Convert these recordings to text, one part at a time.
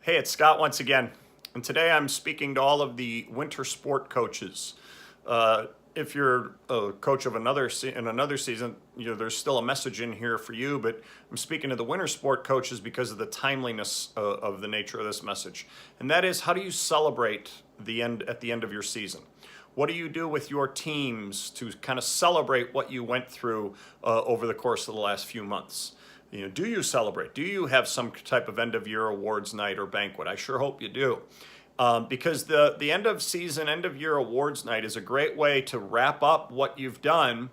Hey, it's Scott once again, and today I'm speaking to all of the winter sport coaches. If you're a coach of in another season, there's still a message in here for you. But I'm speaking to the winter sport coaches because of the timeliness of the nature of this message, and that is, how do you celebrate the end at the end of your season? What do you do with your teams to kind of celebrate what you went through over the course of the last few months? Do you celebrate? Do you have some type of end of year awards night or banquet? I sure hope you do. Because the end of season, end of year awards night is a great way to wrap up what you've done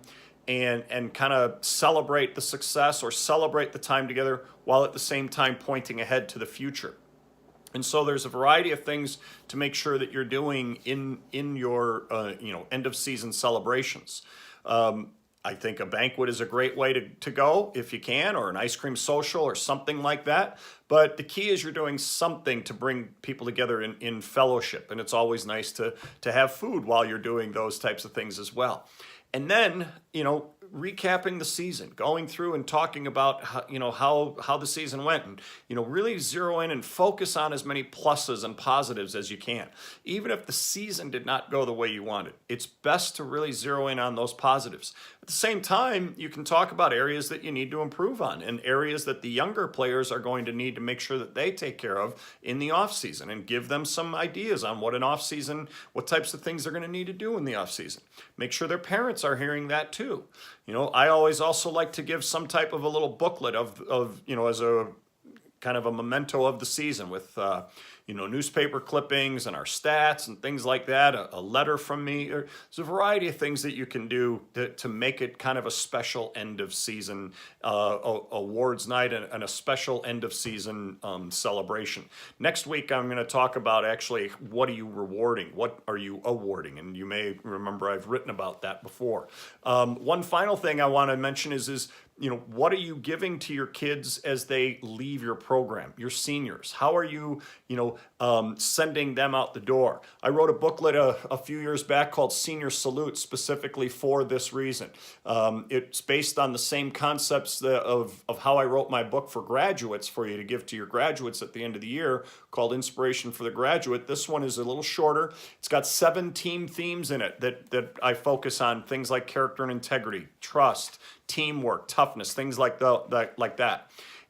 and kind of celebrate the success or celebrate the time together while at the same time pointing ahead to the future. And so there's a variety of things to make sure that you're doing in your end of season celebrations. I think a banquet is a great way to go if you can, or an ice cream social or something like that. But the key is you're doing something to bring people together in fellowship. And it's always nice to have food while you're doing those types of things as well. And then, recapping the season, going through and talking about how the season went, and really zero in and focus on as many pluses and positives as you can. Even if the season did not go the way you wanted, it's best to really zero in on those positives. At the same time, you can talk about areas that you need to improve on and areas that the younger players are going to need to make sure that they take care of in the off season, and give them some ideas on what types of things they're going to need to do in the off season. Make sure their parents are hearing that too. I always also like to give some type of a little booklet of as a kind of a memento of the season with newspaper clippings and our stats and things like that, a letter from me. There's a variety of things that you can do to make it kind of a special end of season awards night and a special end of season celebration. Next week, I'm going to talk about actually what are you rewarding? What are you awarding? And you may remember I've written about that before. One final thing I want to mention is what are you giving to your kids as they leave your program, your seniors? How are you, sending them out the door? I wrote a booklet a few years back called Senior Salute, specifically for this reason. It's based on the same concepts of how I wrote my book for graduates, for you to give to your graduates at the end of the year, called Inspiration for the Graduate. This one is a little shorter. It's got 7 team themes in it that I focus on, things like character and integrity, trust, teamwork, toughness, things like that.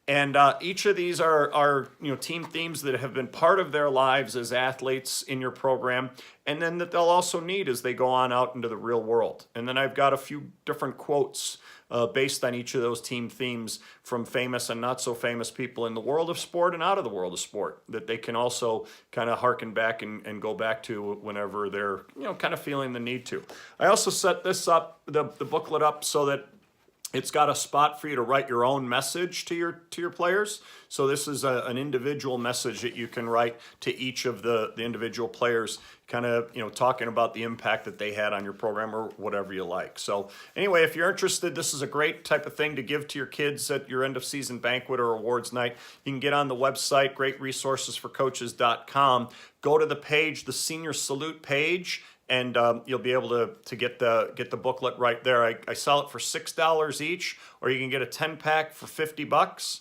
And each of these are team themes that have been part of their lives as athletes in your program, and then that they'll also need as they go on out into the real world. And then I've got a few different quotes based on each of those team themes from famous and not so famous people in the world of sport and out of the world of sport, that they can also kind of harken back and go back to whenever they're kind of feeling the need to. I also set this up, the booklet up, so that it's got a spot for you to write your own message to your players. So this is an individual message that you can write to each of the individual players, kind of talking about the impact that they had on your program or whatever you like. So anyway, if you're interested, this is a great type of thing to give to your kids at your end of season banquet or awards night. You can get on the website, greatresourcesforcoaches.com. Go to the page, the Senior Salute page, and you'll be able to get the booklet right there. I sell it for $6 each, or you can get a 10-pack for $50.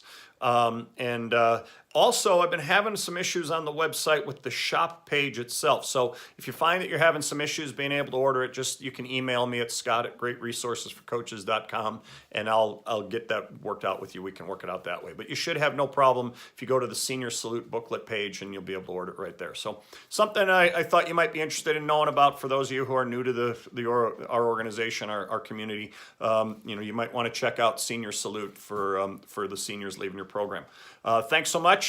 Also, I've been having some issues on the website with the shop page itself. So if you find that you're having some issues being able to order it, you can email me at scott@greatresourcesforcoaches.com, and I'll get that worked out with you. We can work it out that way. But you should have no problem if you go to the Senior Salute booklet page, and you'll be able to order it right there. So something I thought you might be interested in knowing about for those of you who are new to our organization, our community. You might want to check out Senior Salute for the seniors leaving your program. Thanks so much.